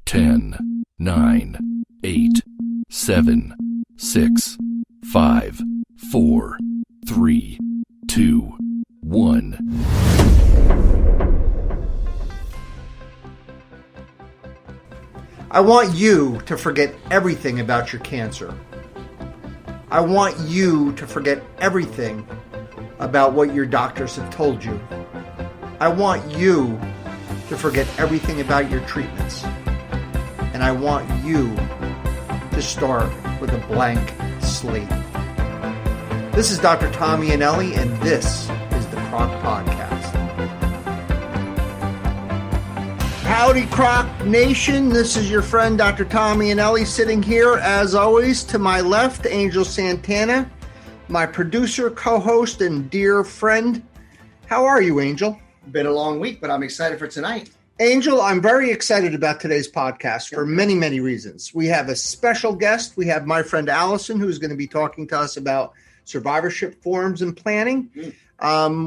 10, 9, 8, 7, 6, 5, 4, 3, 2, 1. I want you to forget everything about your cancer. I want you to forget everything about what your doctors have told you. I want you to forget everything about your treatments. And I want you to start with a blank slate. This is Dr. Tommy Anelli, and this is the CROC Podcast. Howdy, CROC Nation. This is your friend, Dr. Tommy Anelli, sitting here, as always, to my left, Angel Santana, my producer, co-host, and dear friend. How are you, Angel? Been a long week, but I'm excited for tonight. Angel, I'm very excited about today's podcast for many, many reasons. We have a special guest. We have my friend Allison, who's going to be talking to us about survivorship forms and planning.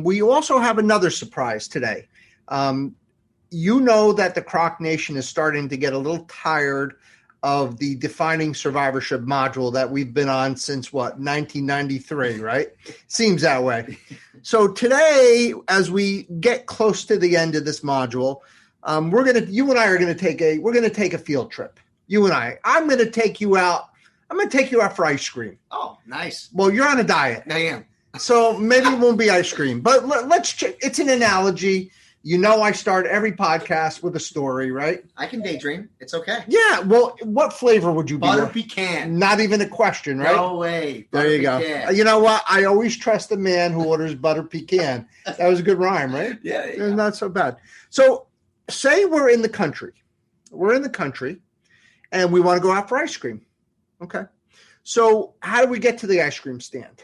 We also have another surprise today. You know that the CROC Nation is starting to get a little tired of the defining survivorship module that we've been on since, 1993, right? Seems that way. So today, as we get close to the end of this module, you and I are going to take a field trip. You and I'm going to take you out. I'm going to take you out for ice cream. Oh, nice. Well, you're on a diet. I am. So maybe it won't be ice cream, but let's check. It's an analogy. You know, I start every podcast with a story, right? I can daydream. It's okay. Yeah. Well, what flavor would you be? Butter pecan. Not even a question, right? No way. There you go. You know what? I always trust the man who orders butter pecan. That was a good rhyme, right? Yeah. It's not so bad. So say we're in the country. We're in the country and we want to go out for ice cream. Okay. So how do we get to the ice cream stand?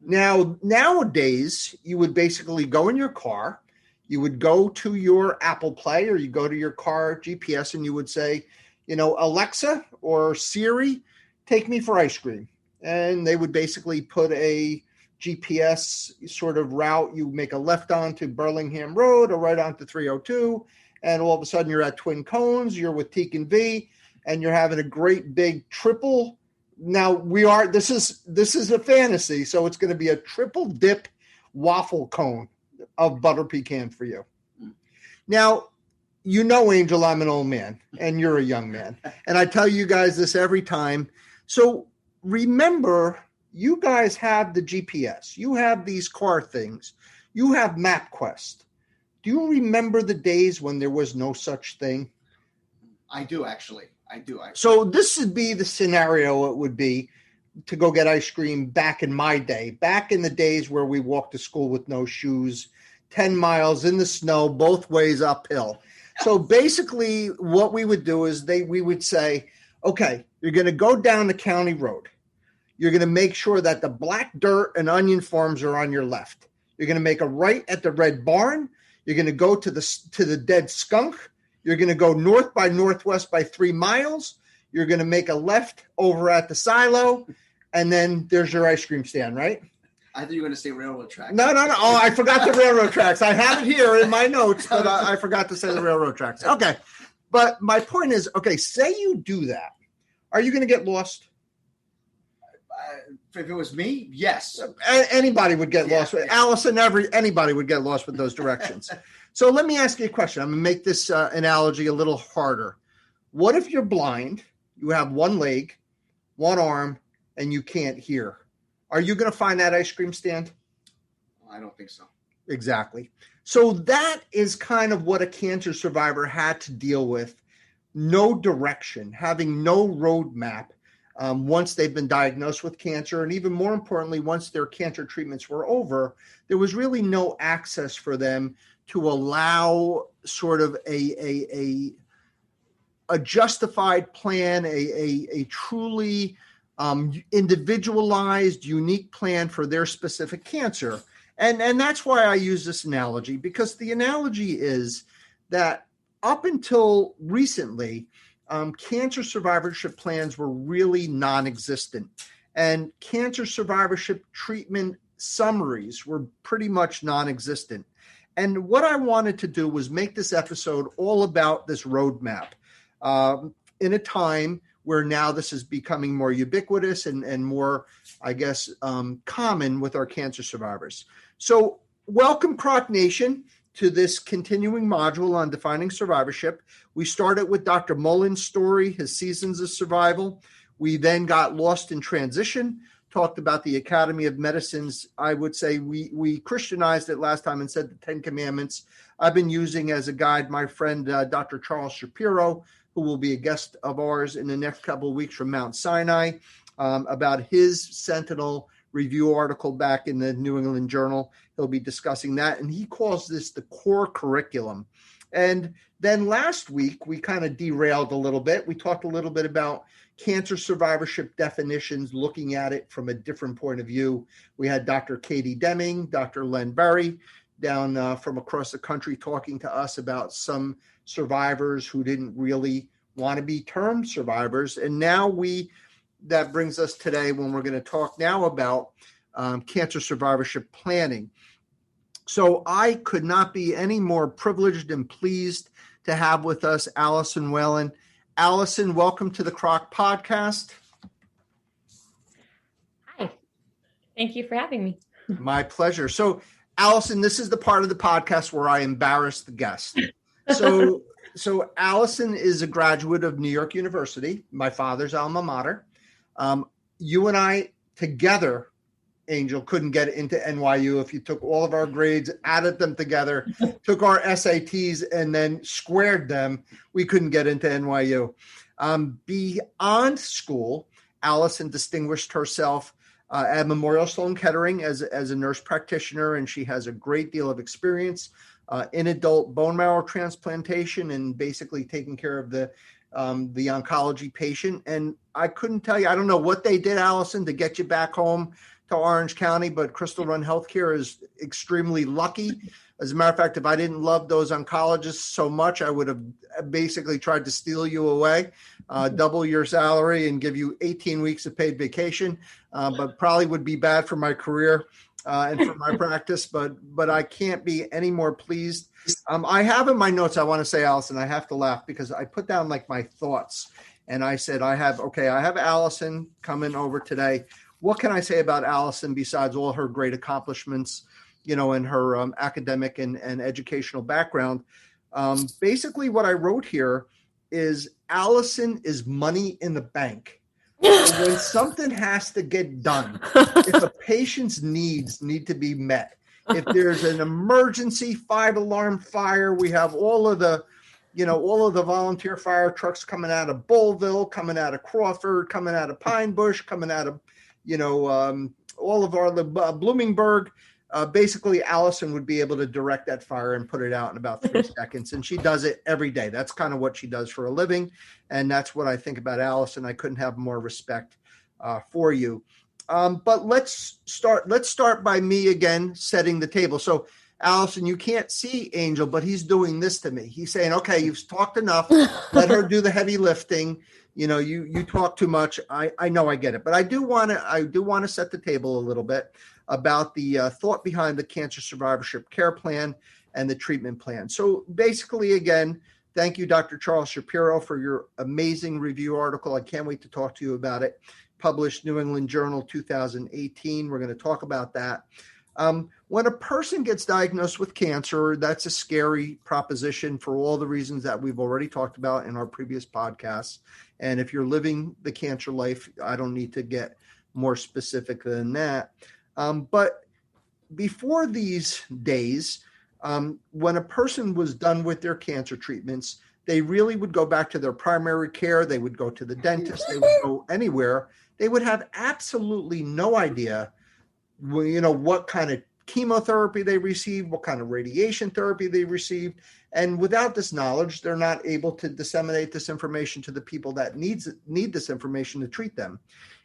Now, nowadays, you would basically go in your car. You would go to your Apple Play or you go to your car GPS and you would say, Alexa or Siri, take me for ice cream. And they would basically put a GPS sort of route. You make a left onto Burlingham Road or right onto 302. And all of a sudden you're at Twin Cones, you're with Teak and V, and you're having a great big triple. Now this is a fantasy. So it's going to be a triple dip waffle cone of butter pecan for you. Now, Angel, I'm an old man and you're a young man. And I tell you guys this every time. So remember, you guys have the GPS. You have these car things. You have MapQuest. Do you remember the days when there was no such thing? I do, actually. So this would be the scenario it would be to go get ice cream back in my day, back in the days where we walked to school with no shoes, 10 miles in the snow, both ways uphill. So basically what we would do is we would say, okay, you're going to go down the county road. You're going to make sure that the black dirt and onion farms are on your left. You're going to make a right at the red barn. You're going to go to the dead skunk. You're going to go north by northwest by 3 miles. You're going to make a left over at the silo. And then there's your ice cream stand, right? I thought you were going to say railroad tracks. No. Oh, I forgot the railroad tracks. I have it here in my notes, but I forgot to say the railroad tracks. Okay. But my point is, okay, say you do that. Are you going to get lost? If it was me, yes. Anybody would get lost. Yeah. Allison, anybody would get lost with those directions. So let me ask you a question. I'm going to make this analogy a little harder. What if you're blind, you have one leg, one arm, and you can't hear? Are you going to find that ice cream stand? I don't think so. Exactly. So that is kind of what a cancer survivor had to deal with. No direction, having no roadmap once they've been diagnosed with cancer. And even more importantly, once their cancer treatments were over, there was really no access for them to allow sort of a justified plan, a truly individualized, unique plan for their specific cancer. And that's why I use this analogy, because the analogy is that up until recently, cancer survivorship plans were really non-existent. And cancer survivorship treatment summaries were pretty much non-existent. And what I wanted to do was make this episode all about this roadmap. in a time where now this is becoming more ubiquitous and more, I guess, common with our cancer survivors. So welcome, CROC Nation, to this continuing module on defining survivorship. We started with Dr. Mullen's story, his seasons of survival. We then got lost in transition, talked about the Academy of Medicine's, I would say we Christianized it last time and said the 10 Commandments. I've been using as a guide my friend, Dr. Charles Shapiro, who will be a guest of ours in the next couple of weeks from Mount Sinai, about his Sentinel review article back in the New England Journal. He'll be discussing that, and he calls this the core curriculum. And then last week, we kind of derailed a little bit. We talked a little bit about cancer survivorship definitions, looking at it from a different point of view. We had Dr. Katie Deming, Dr. Len Berry down from across the country talking to us about some survivors who didn't really want to be termed survivors. And now that brings us today when we're going to talk now about cancer survivorship planning. So I could not be any more privileged and pleased to have with us Allison Whalen. Allison, welcome to the CROC podcast. Hi, thank you for having me. My pleasure. So Allison, this is the part of the podcast where I embarrass the guest. So Allison is a graduate of New York University, my father's alma mater. You and I together, Angel, couldn't get into NYU if you took all of our grades, added them together, took our SATs, and then squared them. We couldn't get into NYU. Beyond school, Allison distinguished herself at Memorial Sloan Kettering as a nurse practitioner, and she has a great deal of experience in adult bone marrow transplantation and basically taking care of the oncology patient. And I couldn't tell you, I don't know what they did, Allison, to get you back home to Orange County, but Crystal Run Healthcare is extremely lucky. As a matter of fact, if I didn't love those oncologists so much, I would have basically tried to steal you away, double your salary and give you 18 weeks of paid vacation, but probably would be bad for my career and for my practice, but I can't be any more pleased. I have in my notes, I want to say, Allison, I have to laugh because I put down like my thoughts and I said, I have Allison coming over today. What can I say about Allison besides all her great accomplishments, and her academic and educational background? Basically what I wrote here is Allison is money in the bank. When something has to get done, if a patient's needs need to be met, if there's an emergency 5-alarm fire, we have all of the volunteer fire trucks coming out of Bullville, coming out of Crawford, coming out of Pine Bush, coming out of, all of our Bloomingburg. Basically, Allison would be able to direct that fire and put it out in about 3 seconds. And she does it every day. That's kind of what she does for a living. And that's what I think about Allison. I couldn't have more respect for you. But let's start by me again, setting the table. So Allison, you can't see Angel, but he's doing this to me. He's saying, okay, you've talked enough. Let her do the heavy lifting. You talk too much. I know, I get it. But I do want to set the table a little bit about the thought behind the cancer survivorship care plan and the treatment plan. So basically, again, thank you, Dr. Charles Shapiro, for your amazing review article. I can't wait to talk to you about it. Published New England Journal 2018. We're going to talk about that. When a person gets diagnosed with cancer, that's a scary proposition for all the reasons that we've already talked about in our previous podcasts. And if you're living the cancer life, I don't need to get more specific than that. But before these days, when a person was done with their cancer treatments, they really would go back to their primary care. They would go to the dentist. They would go anywhere. They would have absolutely no idea, what kind of chemotherapy they received, what kind of radiation therapy they received. And without this knowledge, they're not able to disseminate this information to the people that need this information to treat them.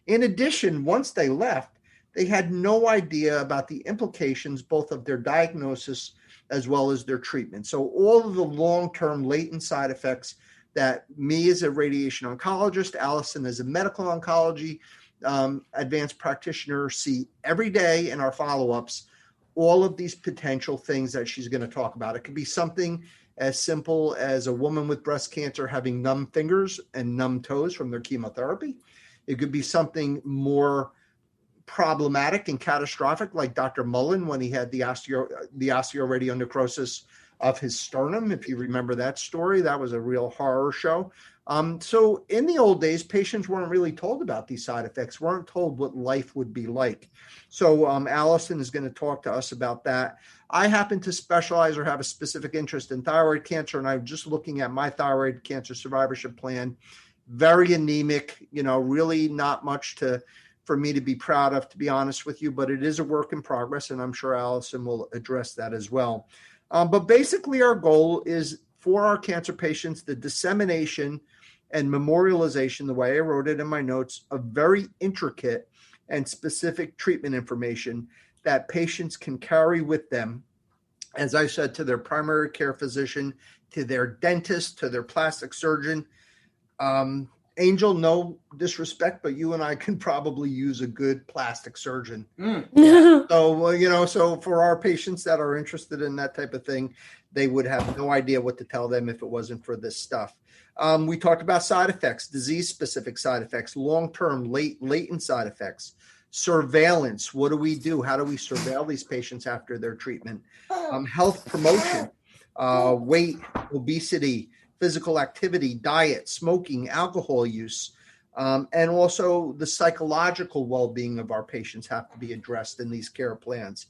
In addition, once they left, they had no idea about the implications both of their diagnosis as well as their treatment. So all of the long-term latent side effects that me as a radiation oncologist, Allison as a medical oncology advanced practitioner see every day in our follow-ups, all of these potential things that she's going to talk about. It could be something as simple as a woman with breast cancer having numb fingers and numb toes from their chemotherapy. It could be something more problematic and catastrophic, like Dr. Mullen when he had the osteoradionecrosis of his sternum. If you remember that story, that was a real horror show. So in the old days, patients weren't really told about these side effects, weren't told what life would be like. So Allison is going to talk to us about that. I happen to specialize or have a specific interest in thyroid cancer, and I'm just looking at my thyroid cancer survivorship plan. Very anemic, really not much for me to be proud of, to be honest with you, but it is a work in progress, and I'm sure Allison will address that as well. But basically our goal is for our cancer patients, the dissemination and memorialization, the way I wrote it in my notes, of very intricate and specific treatment information that patients can carry with them, as I said, to their primary care physician, to their dentist, to their plastic surgeon. Angel, no disrespect, but you and I can probably use a good plastic surgeon. Yeah. So for our patients that are interested in that type of thing, they would have no idea what to tell them if it wasn't for this stuff. We talked about side effects, disease-specific side effects, long-term, latent side effects, surveillance. What do we do? How do we surveil these patients after their treatment? Health promotion, weight, obesity, physical activity, diet, smoking, alcohol use, and also the psychological well-being of our patients have to be addressed in these care plans.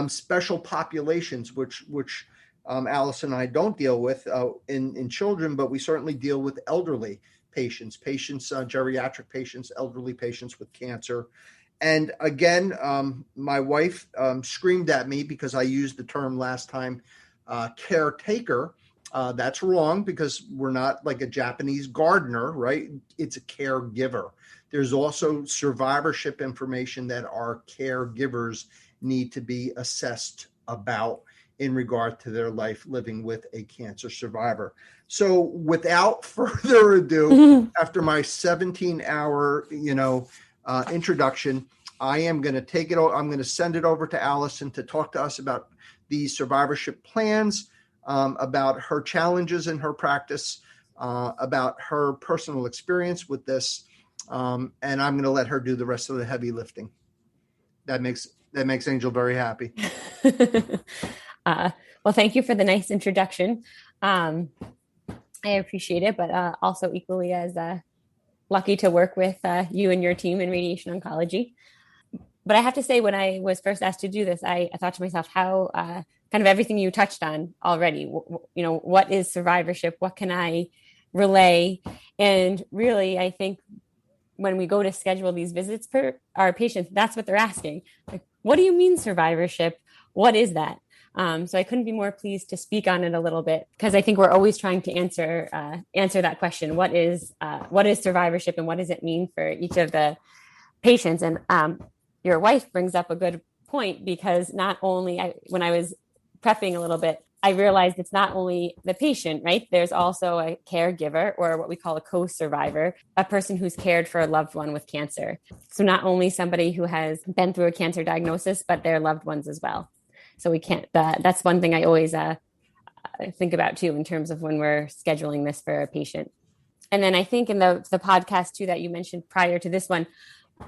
Special populations, which Allison and I don't deal with in children, but we certainly deal with elderly patients, geriatric patients, elderly patients with cancer. And again, my wife screamed at me because I used the term last time, caretaker. That's wrong because we're not like a Japanese gardener, right? It's a caregiver. There's also survivorship information that our caregivers need to be assessed about in regard to their life living with a cancer survivor. So without further ado, after my 17-hour, introduction, I am going to take it. I'm going to send it over to Allison to talk to us about these survivorship plans, about her challenges in her practice, about her personal experience with this, and I'm going to let her do the rest of the heavy lifting. That makes Angel very happy. Well, thank you for the nice introduction. I appreciate it, but also equally as lucky to work with you and your team in radiation oncology. But I have to say, when I was first asked to do this, I thought to myself, how kind of everything you touched on already, what is survivorship? What can I relay? And really, I think when we go to schedule these visits for our patients, that's what they're asking. Like, what do you mean survivorship? What is that? So I couldn't be more pleased to speak on it a little bit, because I think we're always trying to answer that question. What is survivorship, and what does it mean for each of the patients? And your wife brings up a good point, because not only when I was prepping a little bit, I realized it's not only the patient, right? There's also a caregiver, or what we call a co-survivor, a person who's cared for a loved one with cancer. So not only somebody who has been through a cancer diagnosis, but their loved ones as well. So we can't, that's one thing I always think about too, in terms of when we're scheduling this for a patient. And then I think in the podcast too, that you mentioned prior to this one,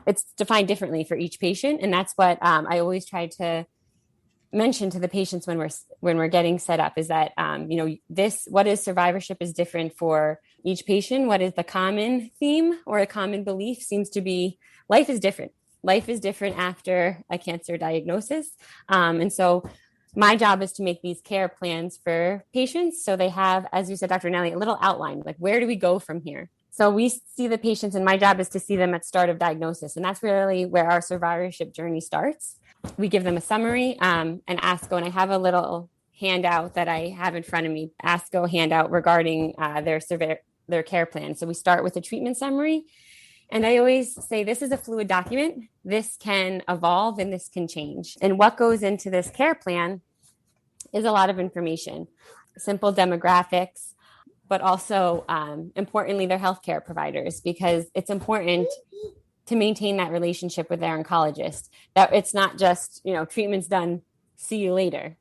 it's defined differently for each patient. And that's what I always try to mention to the patients when we're getting set up, is that, what is survivorship is different for each patient. What is the common theme or a common belief seems to be life is different. Life is different after a cancer diagnosis. And so my job is to make these care plans for patients, so they have, as you said, Dr. Nelly, a little outline, like, where do we go from here? So we see the patients, and my job is to see them at start of diagnosis. And that's really where our survivorship journey starts. We give them a summary, an ASCO, and I have a little handout that I have in front of me, ASCO handout regarding their care plan. So we start with a treatment summary. And I always say, this is a fluid document. This can evolve and this can change. And what goes into this care plan is a lot of information, simple demographics, but also importantly, their healthcare providers, because it's important to maintain that relationship with their oncologist, that it's not just, treatment's done, see you later.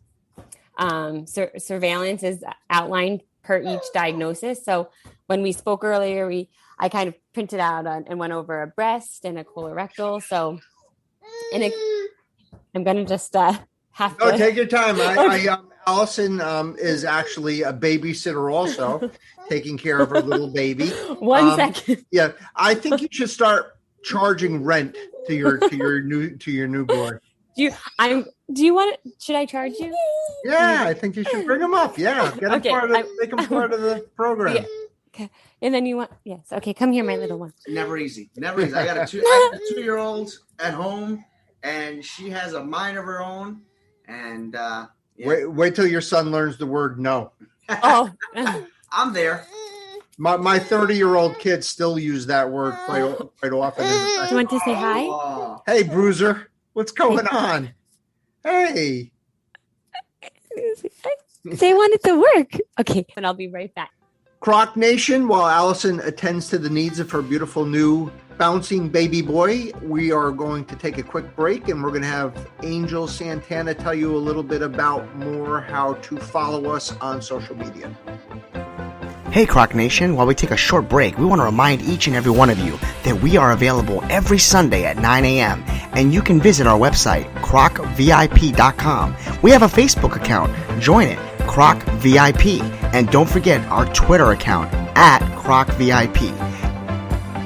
Surveillance is outlined per each diagnosis. So when we spoke earlier, I kind of printed out and went over a breast and a colorectal. So, I'm going to just have to. Oh, take your time. Allison is actually a babysitter also, taking care of her little baby. One second. Yeah, I think you should start charging rent to your newborn. Do you want it? Should I charge you? Yeah, I think you should bring them up. Yeah, get them Okay, make them part of the program. Yeah. Okay. And then you want, yes. Okay. Come here, my little one. Never easy. Never easy. I got a 2-year-old at home, and she has a mind of her own. And yeah. Wait till your son learns the word no. Oh, I'm there. My 30-year-old kids still use that word quite often. Do you want to say hi? Oh. Hey, Bruiser, what's going on? Hey. They wanted to work. Okay. And I'll be right back. CROC Nation, while Allison attends to the needs of her beautiful new bouncing baby boy, we are going to take a quick break, and we're going to have Angel Santana tell you a little bit about more how to follow us on social media. Hey CROC Nation, while we take a short break, we want to remind each and every one of you that we are available every Sunday at 9 a.m. and you can visit our website, crocvip.com. We have a Facebook account. Join it, CROC VIP. And don't forget our Twitter account, @CROCVIP.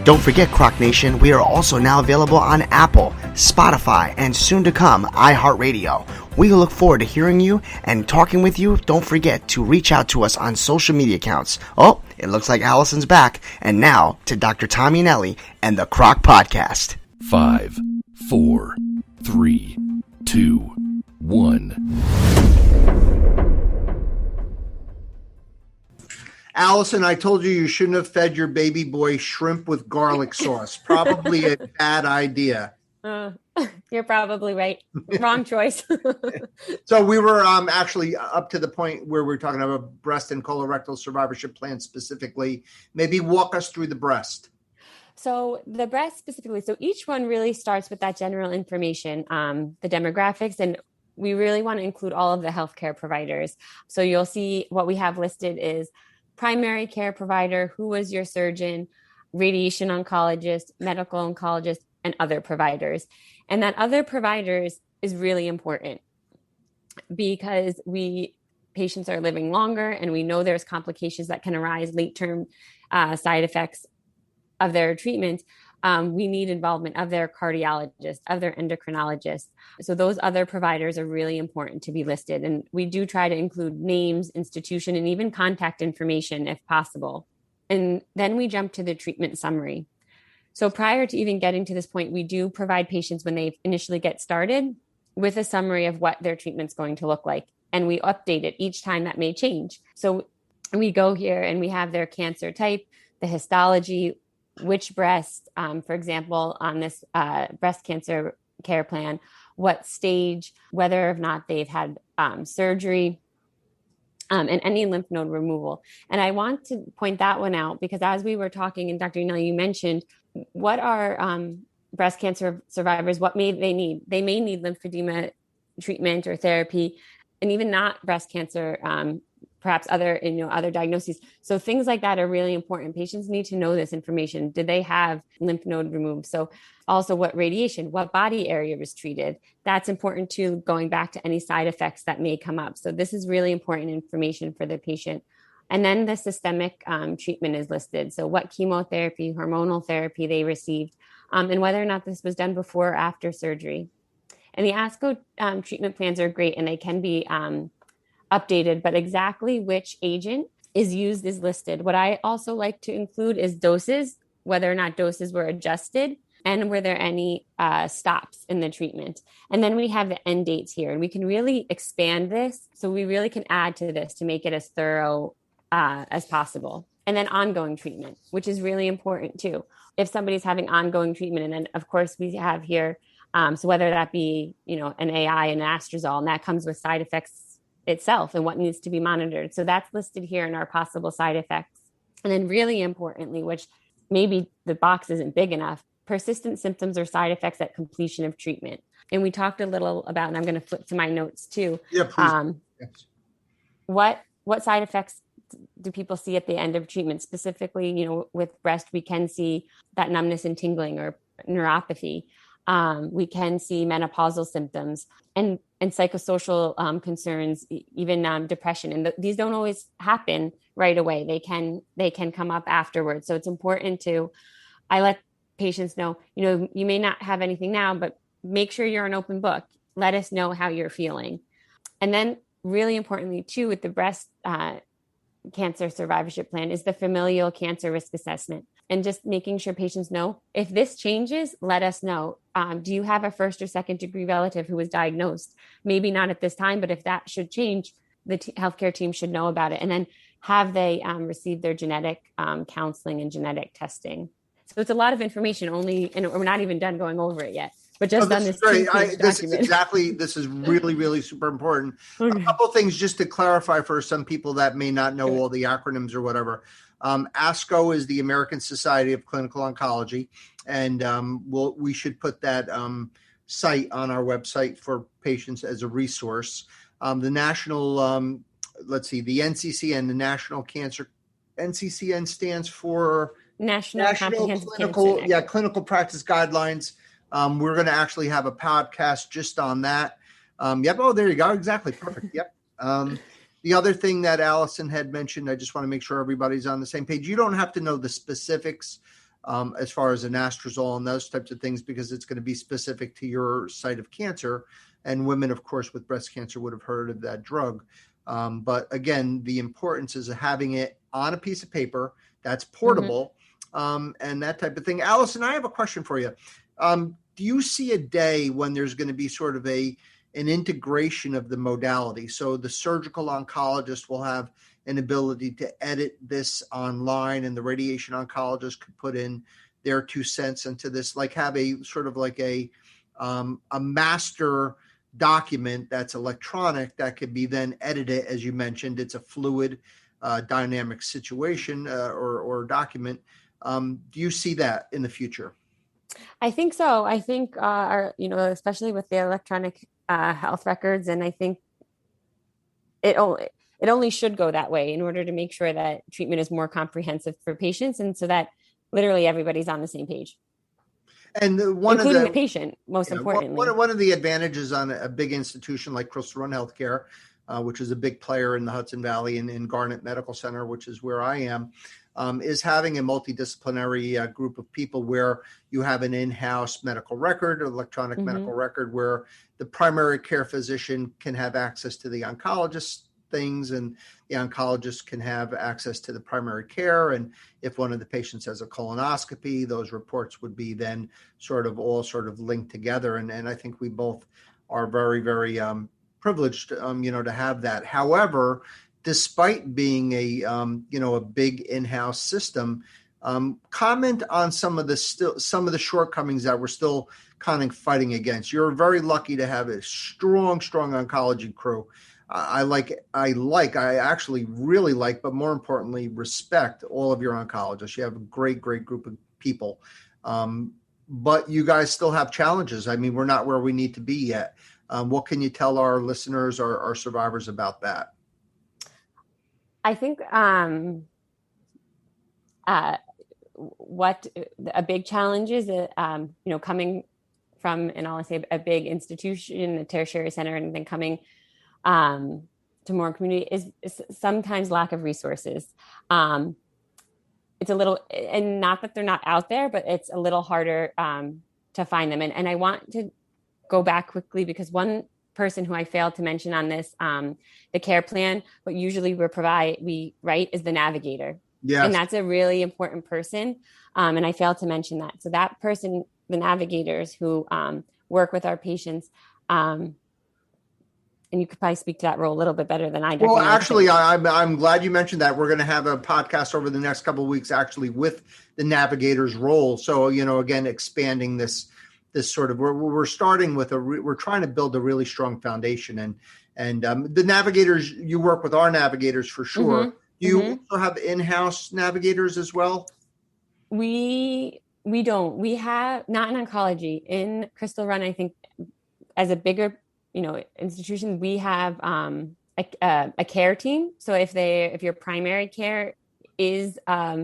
Don't forget, CROC Nation, we are also now available on Apple, Spotify, and soon to come, iHeartRadio. We look forward to hearing you and talking with you. Don't forget to reach out to us on social media accounts. Oh, it looks like Allison's back. And now to Dr. Tommy and Ellie and the CROC Podcast. 5, 4, 3, 2, 1. Allison, I told you shouldn't have fed your baby boy shrimp with garlic sauce. Probably a bad idea. You're probably right. Wrong choice. So we were actually up to the point where we're talking about breast and colorectal survivorship plans specifically. Maybe walk us through the breast. So the breast specifically, so each one really starts with that general information, the demographics, and we really want to include all of the healthcare providers. So you'll see what we have listed is primary care provider, who was your surgeon, radiation oncologist, medical oncologist, and other providers. And that other providers is really important because patients are living longer, and we know there's complications that can arise, late-term side effects of their treatment. We need involvement of their cardiologist, of their endocrinologist. So those other providers are really important to be listed. And we do try to include names, institution, and even contact information if possible. And then we jump to the treatment summary. So prior to even getting to this point, we do provide patients when they initially get started with a summary of what their treatment's going to look like. And we update it each time that may change. So we go here and we have their cancer type, the histology, which breast, for example, on this breast cancer care plan, what stage, whether or not they've had surgery, and any lymph node removal. And I want to point that one out because as we were talking, and Dr. Yaneli, you mentioned, what are breast cancer survivors, what may they need? They may need lymphedema treatment or therapy, and even not breast cancer, perhaps other diagnoses. So things like that are really important. Patients need to know this information. Did they have lymph node removed? So also what radiation, what body area was treated? That's important too, going back to any side effects that may come up. So this is really important information for the patient. And then the systemic treatment is listed. So what chemotherapy, hormonal therapy they received, and whether or not this was done before or after surgery. And the ASCO treatment plans are great, and they can be updated, but exactly which agent is used is listed. What I also like to include is doses, whether or not doses were adjusted, and were there any stops in the treatment. And then we have the end dates here, and we can really expand this. So we really can add to this to make it as thorough as possible. And then ongoing treatment, which is really important too. If somebody's having ongoing treatment, and then of course we have here, so whether that be, an AI and anastrozole, and that comes with side effects itself and what needs to be monitored. So that's listed here in our possible side effects. And then really importantly, which maybe the box isn't big enough, persistent symptoms or side effects at completion of treatment. And we talked a little about, and I'm going to flip to my notes too. Yeah, please. Yes. what side effects do people see at the end of treatment? Specifically, with breast, we can see that numbness and tingling or neuropathy. We can see menopausal symptoms and psychosocial concerns, even depression. And these don't always happen right away. They can come up afterwards. So it's important I let patients know, you may not have anything now, but make sure you're an open book. Let us know how you're feeling. And then really importantly too, with the breast cancer survivorship plan is the familial cancer risk assessment, and just making sure patients know if this changes, let us know. Do you have a first or second degree relative who was diagnosed? Maybe not at this time, but if that should change, the healthcare team should know about it. And then have they received their genetic counseling and genetic testing? So it's a lot of information and we're not even done going over it yet. But just on this document. This is really, really super important. Okay. A couple of things just to clarify for some people that may not know all the acronyms or whatever. ASCO is the American Society of Clinical Oncology, and we should put that site on our website for patients as a resource. The national, the NCCN, the National Cancer, NCCN stands for National Clinical Clinical Practice Guidelines. We're going to actually have a podcast just on that. Oh, there you go. Exactly. Perfect. Yep. The other thing that Allison had mentioned, I just want to make sure everybody's on the same page. You don't have to know the specifics as far as anastrozole and those types of things, because it's going to be specific to your site of cancer. And women, of course, with breast cancer would have heard of that drug. But again, the importance is having it on a piece of paper that's portable, and that type of thing. Allison, I have a question for you. Do you see a day when there's going to be sort of an integration of the modality? So the surgical oncologist will have an ability to edit this online, and the radiation oncologist could put in their 2 cents into this, like have a sort of like a master document that's electronic that could be then edited. As you mentioned, it's a fluid dynamic situation or document. Do you see that in the future? I think so. I think, especially with the electronic health records, and I think it only should go that way in order to make sure that treatment is more comprehensive for patients, and so that literally everybody's on the same page. And including the patient, most importantly. One of the advantages on a big institution like Crystal Run Healthcare, which is a big player in the Hudson Valley and in Garnet Medical Center, which is where I am, is having a multidisciplinary group of people where you have an in-house medical record, electronic medical record, where the primary care physician can have access to the oncologist things, and the oncologist can have access to the primary care. And if one of the patients has a colonoscopy, those reports would be then sort of linked together. And I think we both are very, very privileged, to have that. However, despite being a big in-house system, comment on some of the shortcomings that we're still kind of fighting against. You're very lucky to have a strong oncology crew. I actually really like, but more importantly, respect all of your oncologists. You have a great group of people. But you guys still have challenges. I mean, we're not where we need to be yet. What can you tell our listeners or our survivors about that? I think what a big challenge is, coming from, and I'll say a big institution, a tertiary center, and then coming to more community is sometimes lack of resources. It's a little, and not that they're not out there, but it's a little harder to find them. And I want to go back quickly, because one person who I failed to mention on this, the care plan, what usually we write is the navigator. Yes. And that's a really important person. And I failed to mention that. So that person, the navigators who work with our patients, and you could probably speak to that role a little bit better than I do. Well, actually, I'm glad you mentioned that. We're going to have a podcast over the next couple of weeks, actually, with the navigator's role. So, again, expanding this sort of, we're starting with we're trying to build a really strong foundation, and the navigators, you work with our navigators for sure. Mm-hmm. Do you also have in-house navigators as well? We don't. We have, not in oncology. In Crystal Run, I think, as a bigger institution, we have a care team. So if your primary care is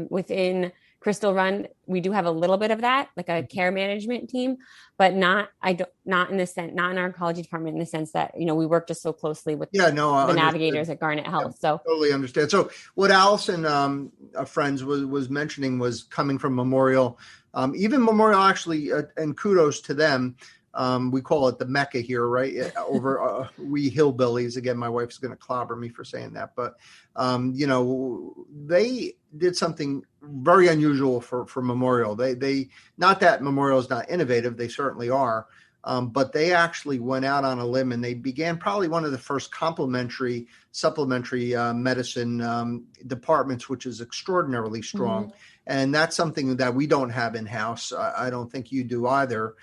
within Crystal Run, we do have a little bit of that, like a care management team, but not in our oncology department, in the sense that, we work just so closely with the navigators at Garnet Health. So totally understand. So what Allison, friends was mentioning was coming from Memorial, even Memorial actually, and kudos to them. We call it the Mecca here, right? Over we hillbillies. Again, my wife's going to clobber me for saying that, but they did something very unusual for Memorial. They not that Memorial is not innovative; they certainly are, but they actually went out on a limb and they began probably one of the first supplementary medicine departments, which is extraordinarily strong, and that's something that we don't have in house. I don't think you do either.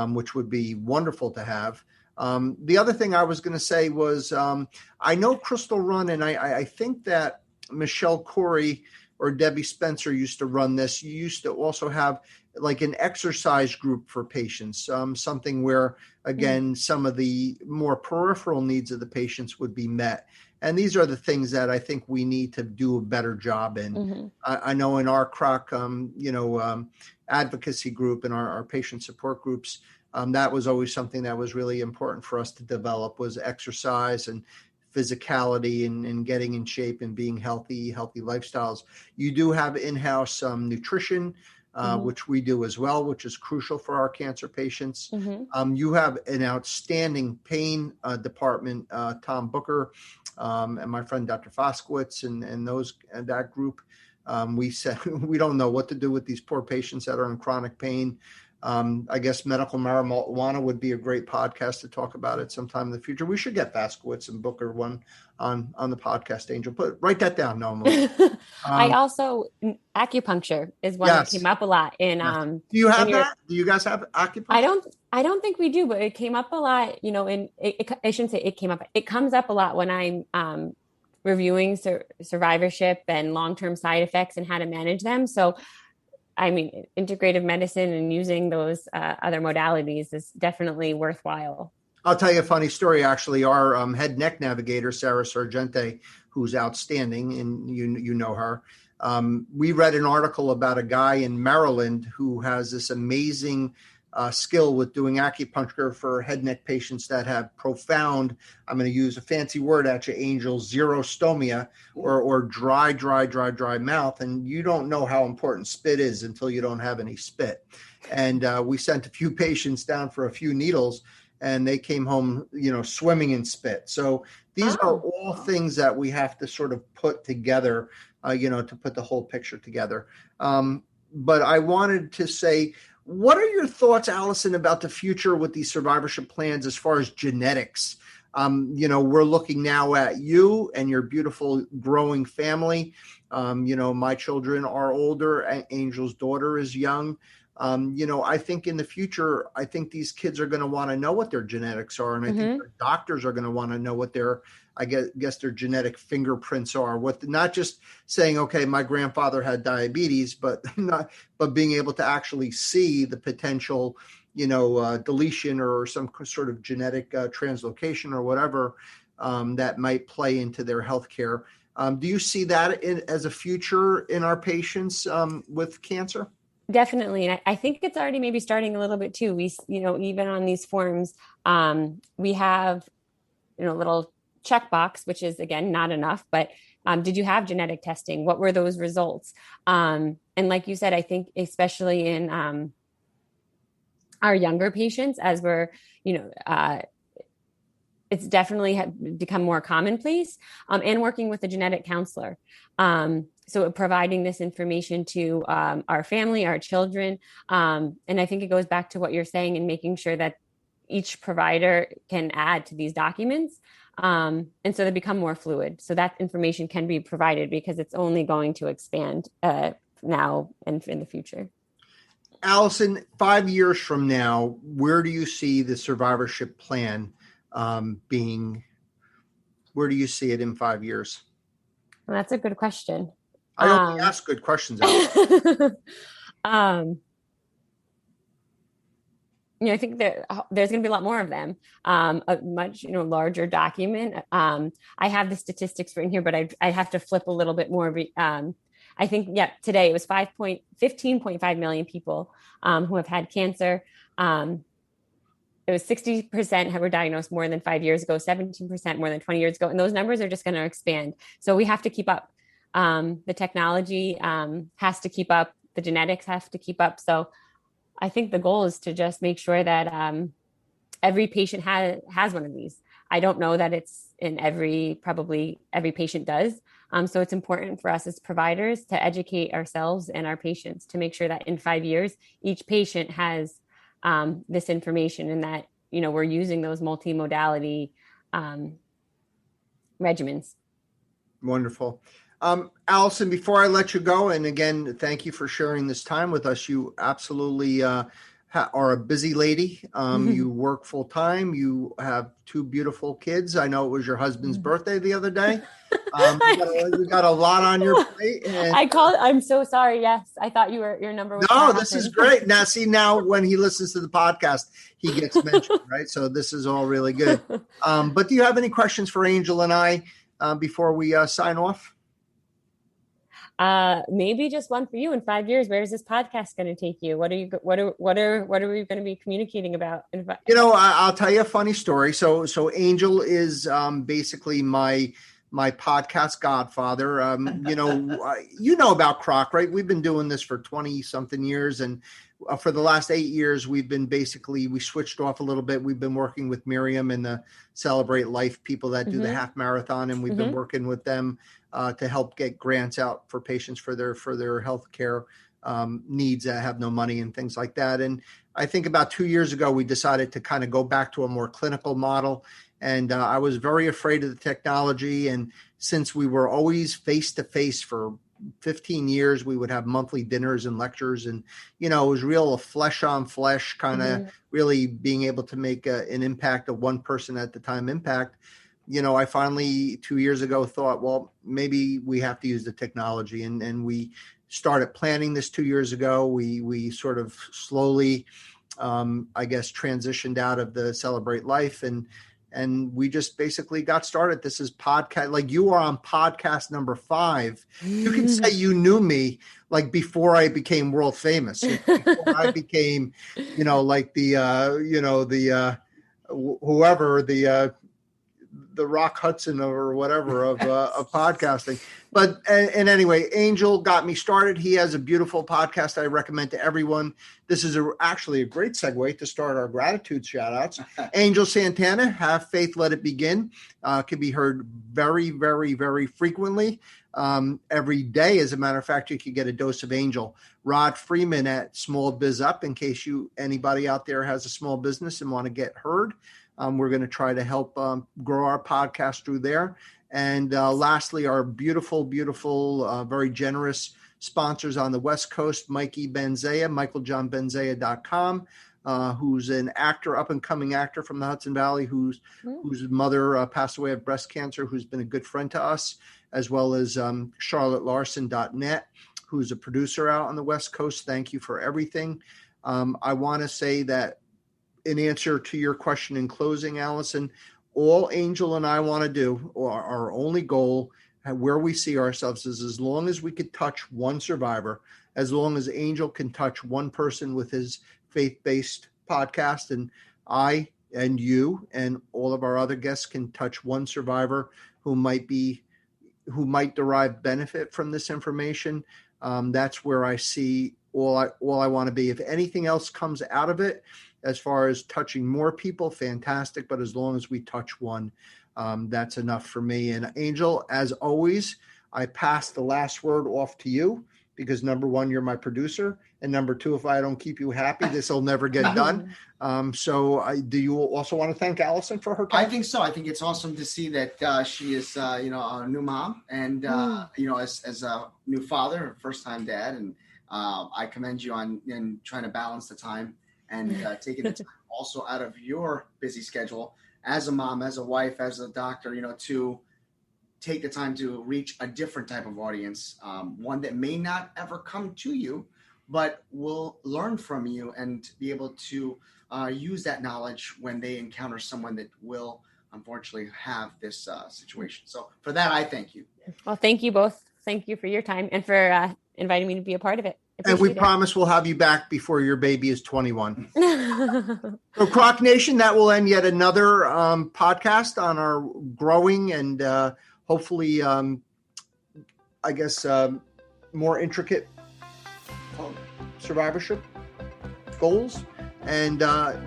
Which would be wonderful to have. The other thing I was going to say was I know Crystal Run, and I think that Michelle Corey or Debbie Spencer used to run this. You used to also have like an exercise group for patients, something where, again, some of the more peripheral needs of the patients would be met. And these are the things that I think we need to do a better job in. I know in our CROC, advocacy group and our patient support groups, that was always something that was really important for us to develop, was exercise and physicality and getting in shape and being healthy lifestyles. You do have in-house nutrition, which we do as well, which is crucial for our cancer patients. You have an outstanding pain department, Tom Booker, and my friend Dr. Foskowitz and that group. We said we don't know what to do with these poor patients that are in chronic pain. I guess medical marijuana would be a great podcast to talk about it sometime in the future. We should get Foskowitz and Booker one on the podcast, Angel. Write that down, Normally. I also, acupuncture is one that came up a lot in. Do you have that? Do you guys have acupuncture? I don't think we do, but it came up a lot. I shouldn't say it came up. It comes up a lot when I'm reviewing survivorship and long-term side effects and how to manage them. So, I mean, integrative medicine and using those other modalities is definitely worthwhile. I'll tell you a funny story. Actually, our head neck navigator, Sarah Sargente, who's outstanding, and you know her. We read an article about a guy in Maryland who has this amazing skill with doing acupuncture for head neck patients that have profound, I'm going to use a fancy word at you, Angel, xerostomia, or dry mouth. And you don't know how important spit is until you don't have any spit. And we sent a few patients down for a few needles, and they came home, swimming in spit. So these are all things that we have to sort of put together, to put the whole picture together. But I wanted to say, what are your thoughts, Allison, about the future with these survivorship plans as far as genetics? We're looking now at you and your beautiful growing family. My children are older. Angel's daughter is young. I think in the future, I think these kids are going to want to know what their genetics are. And I think their doctors are going to want to know what their their genetic fingerprints are, not just saying, okay, my grandfather had diabetes, but being able to actually see the potential, deletion or some sort of genetic translocation or whatever that might play into their healthcare. Do you see that as a future in our patients with cancer? Definitely. And I think it's already maybe starting a little bit too. We, even on these forms, we have, little checkbox, which is, again, not enough, but did you have genetic testing? What were those results? And like you said, I think especially in our younger patients, as we're, it's definitely become more commonplace, and working with a genetic counselor. So providing this information to our family, our children. And I think it goes back to what you're saying and making sure that each provider can add to these documents. And so they become more fluid. So that information can be provided because it's only going to expand now and in the future. Allison, 5 years from now, where do you see the survivorship plan being? Where do you see it in 5 years? Well, that's a good question. I only ask good questions. I think there's going to be a lot more of them, a much, larger document. I have the statistics written here, but I have to flip a little bit more. I think, today it was 15.5 million people who have had cancer. It was 60% were diagnosed more than 5 years ago, 17% more than 20 years ago. And those numbers are just going to expand. So we have to keep up. The technology has to keep up. The genetics have to keep up. So I think the goal is to just make sure that every patient has one of these. I don't know that it's in probably every patient does. So it's important for us as providers to educate ourselves and our patients to make sure that in 5 years, each patient has this information and that, we're using those multimodality regimens. Wonderful. Allison, before I let you go, and again, thank you for sharing this time with us. You absolutely are a busy lady. You work full time. You have 2 beautiful kids. I know it was your husband's birthday the other day. You got a lot on your plate. And I'm so sorry. Yes. I thought your number was. No, this is great. Now when he listens to the podcast, he gets mentioned, right? So this is all really good. But do you have any questions for Angel and I before we sign off? Maybe just one for you. In 5 years, where is this podcast going to take you? What are we going to be communicating about? I'll tell you a funny story. So Angel is basically my podcast godfather. You know about CROC, right? We've been doing this for 20 something years. And for the last 8 years, we switched off a little bit. We've been working with Miriam and the Celebrate Life people that do the half marathon. And we've been working with them to help get grants out for patients for their healthcare needs that have no money and things like that. And I think about 2 years ago, we decided to kind of go back to a more clinical model. And I was very afraid of the technology. And since we were always face-to-face for 15 years, we would have monthly dinners and lectures. And, it was real flesh on flesh, kind of really being able to make an impact, a one person at the time impact. I finally 2 years ago thought, well, maybe we have to use the technology. And we started planning this 2 years ago. We sort of slowly, transitioned out of the Celebrate Life and we just basically got started. This is podcast, like you are on podcast number 5. You can say you knew me like before I became world famous. Before I became, whoever the Rock Hudson or whatever of podcasting. But and anyway, Angel got me started. He has a beautiful podcast I recommend to everyone. This is actually a great segue to start our gratitude shout outs. Angel Santana, Have Faith, Let It Begin, can be heard very, very, very frequently. Every day, as a matter of fact, you can get a dose of Angel. Rod Freeman at Small Biz Up, in case anybody out there has a small business and want to get heard. We're going to try to help grow our podcast through there. And lastly, our beautiful, beautiful, very generous sponsors on the West Coast, Mikey Benzea, michaeljohnbenzea.com, who's an actor, up-and-coming actor from the Hudson Valley, whose mother passed away of breast cancer, who's been a good friend to us, as well as charlottelarson.net, who's a producer out on the West Coast. Thank you for everything. I want to say that in answer to your question in closing, Allison, all Angel and I want to do, or our only goal, where we see ourselves, is as long as we could touch one survivor, as long as Angel can touch one person with his faith-based podcast, and I and you and all of our other guests can touch one survivor who might derive benefit from this information. That's where I see all I want to be. If anything else comes out of it, as far as touching more people, fantastic. But as long as we touch one, that's enough for me. And Angel, as always, I pass the last word off to you because number one, you're my producer. And number two, if I don't keep you happy, this will never get done. Do you also want to thank Allison for her time? I think so. I think it's awesome to see that she is, a new mom and, as a new father, first-time dad. And I commend you on trying to balance the time and taking the time also out of your busy schedule as a mom, as a wife, as a doctor, to take the time to reach a different type of audience, one that may not ever come to you, but will learn from you and be able to use that knowledge when they encounter someone that will unfortunately have this situation. So for that, I thank you. Well, thank you both. Thank you for your time and for inviting me to be a part of it. And we promise we'll have you back before your baby is 21. So CROC Nation, that will end yet another podcast on our growing and hopefully, more intricate survivorship goals. And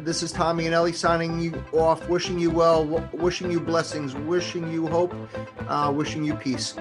this is Tommy and Ellie signing you off, wishing you well, wishing you blessings, wishing you hope, wishing you peace.